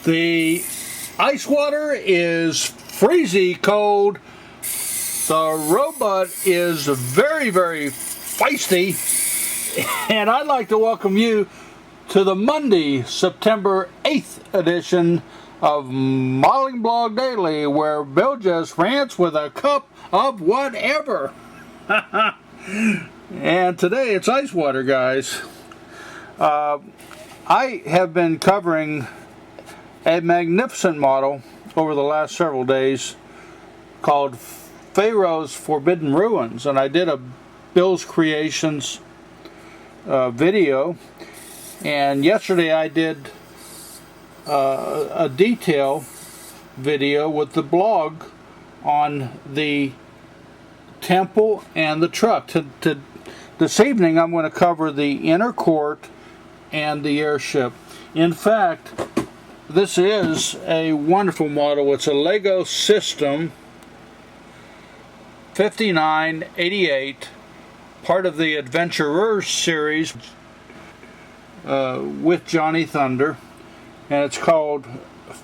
The ice water is freezy cold. The robot is very, very feisty. And I'd like to welcome you to the Monday, September 8th edition of Modeling Blog Daily, where Bill just rants with a cup of whatever. And today it's ice water, guys. I have been covering a magnificent model over the last several days called Pharaoh's Forbidden Ruins, and I did a Bill's Creations video, and yesterday I did a detail video with the blog on the temple and the truck. This evening I'm going to cover the inner court and the airship. In fact, this is a wonderful model. It's a Lego System 5988, part of the Adventurers series with Johnny Thunder, and it's called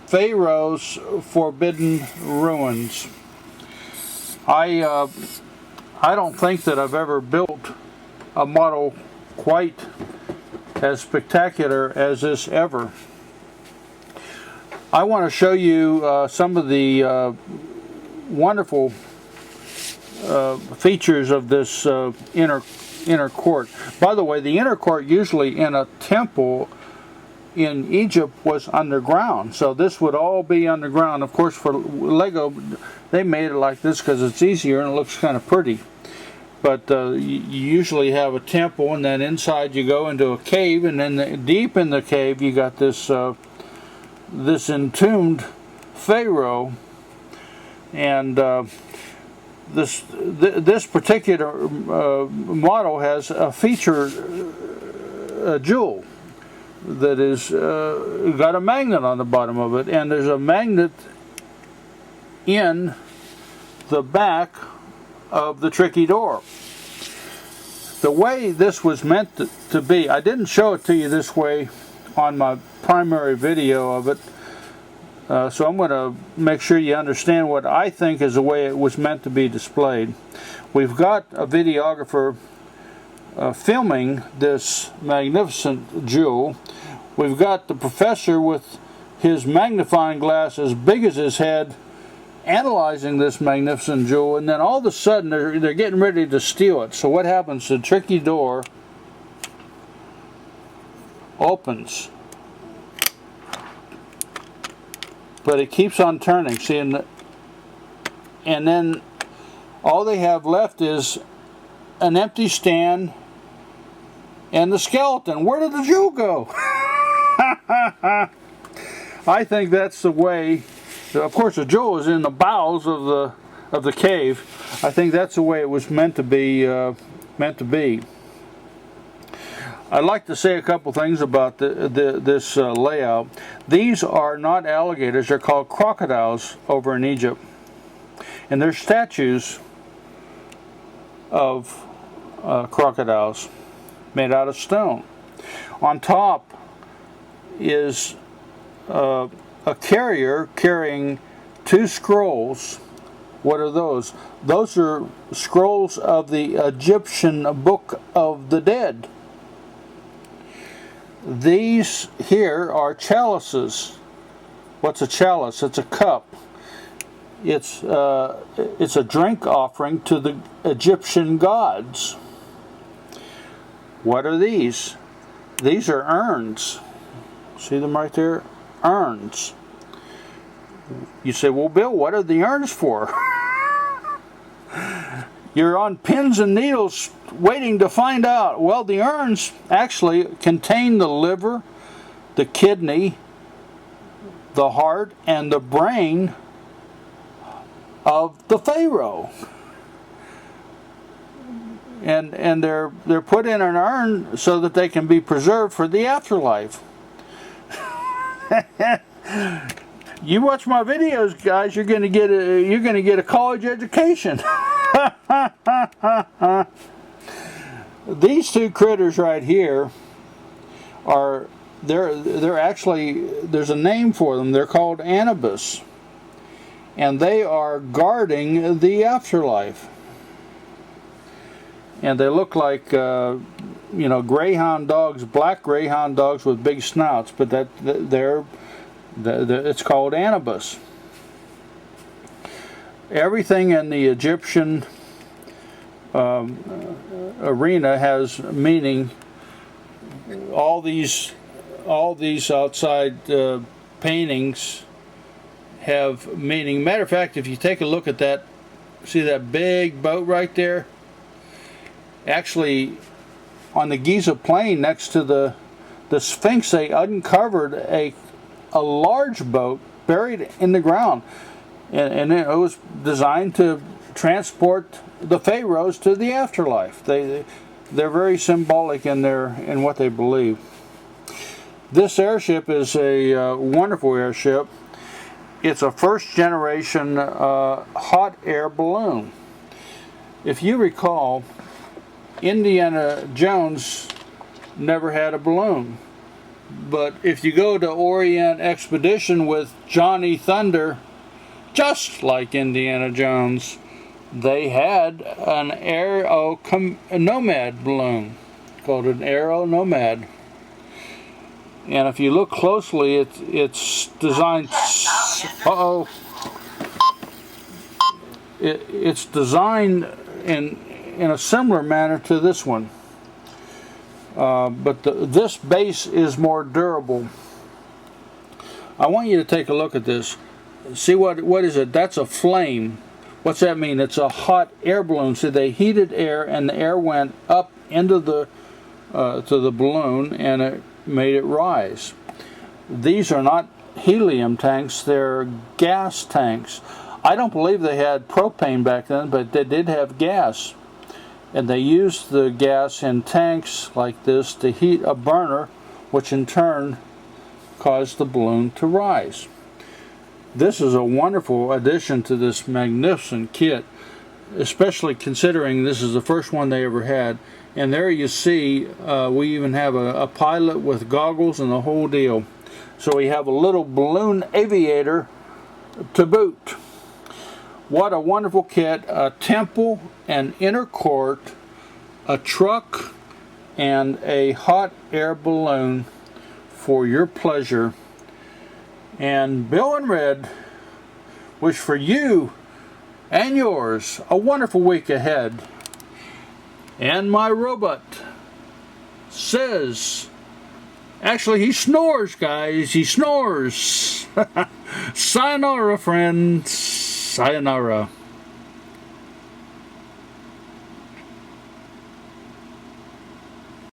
Pharaoh's Forbidden Ruins. I don't think that I've ever built a model quite as spectacular as this ever. I want to show you some of the wonderful features of this inner court. By the way, the inner court usually in a temple in Egypt was underground, so this would all be underground. Of course, for Lego, they made it like this because it's easier and it looks kind of pretty. But you usually have a temple, and then inside you go into a cave, and then deep in the cave you got this this entombed Pharaoh, and this particular model has a feature jewel that is got a magnet on the bottom of it, and there's a magnet in the back of the tricky door. The way this was meant to be, I didn't show it to you this way on my primary video of it, so I'm going to make sure you understand what I think is the way it was meant to be displayed. We've got a videographer filming this magnificent jewel. We've got the professor with his magnifying glass as big as his head analyzing this magnificent jewel, and then all of a sudden they're getting ready to steal it. So what happens? The tricky door opens, but it keeps on turning. See, and then all they have left is an empty stand and the skeleton. Where did the jewel go? I think that's the way. Of course, the jewel is in the bowels of the cave. I think that's the way it was meant to be. I'd like to say a couple things about this layout. These are not alligators; they're called crocodiles over in Egypt, and they're statues of crocodiles made out of stone. On top is a carrier carrying two scrolls. What are those? Those are scrolls of the Egyptian Book of the Dead. These here are chalices. What's a chalice? It's a cup. It's a drink offering to the Egyptian gods. What are these? These are urns. See them right there? Urns. You say, well, Bill, what are the urns for? You're on pins and needles waiting to find out. Well, the urns actually contain the liver, the kidney, the heart, and the brain of the Pharaoh. And they're put in an urn so that they can be preserved for the afterlife. You watch my videos, guys, you're going to get a college education. These two critters right here are they're actually, there's a name for them. They're called Anubis, and they are guarding the afterlife. And they look like you know, greyhound dogs, black greyhound dogs with big snouts, but it's called Anubis. Everything in the Egyptian arena has meaning. All these outside paintings have meaning. Matter of fact, if you take a look at that, see that big boat right there? Actually, on the Giza Plain next to the Sphinx, they uncovered a large boat buried in the ground, and it was designed to transport the pharaohs to the afterlife. They're very symbolic in what they believe. This airship is a wonderful airship. It's a first generation hot air balloon. If you recall, Indiana Jones never had a balloon. But if you go to Orient Expedition with Johnny Thunder, just like Indiana Jones, they had an Aero Nomad balloon called an Aero Nomad. And if you look closely, it's designed. It's designed in a similar manner to this one, but this base is more durable. I want you to take a look at this. See what is it? That's a flame. What's that mean? It's a hot air balloon. So they heated air, and the air went up into the to the balloon, and it made it rise. These are not helium tanks; they're gas tanks. I don't believe they had propane back then, but they did have gas. And they used the gas in tanks like this to heat a burner, which in turn caused the balloon to rise. This is a wonderful addition to this magnificent kit, especially considering this is the first one they ever had. And there you see, we even have a pilot with goggles and the whole deal. So we have a little balloon aviator to boot. What a wonderful kit. A temple, an inner court, a truck, and a hot air balloon for your pleasure. And Bill and Red wish for you and yours a wonderful week ahead. And my robot says, actually he snores, guys, he snores. Sayonara, friends. Sayonara.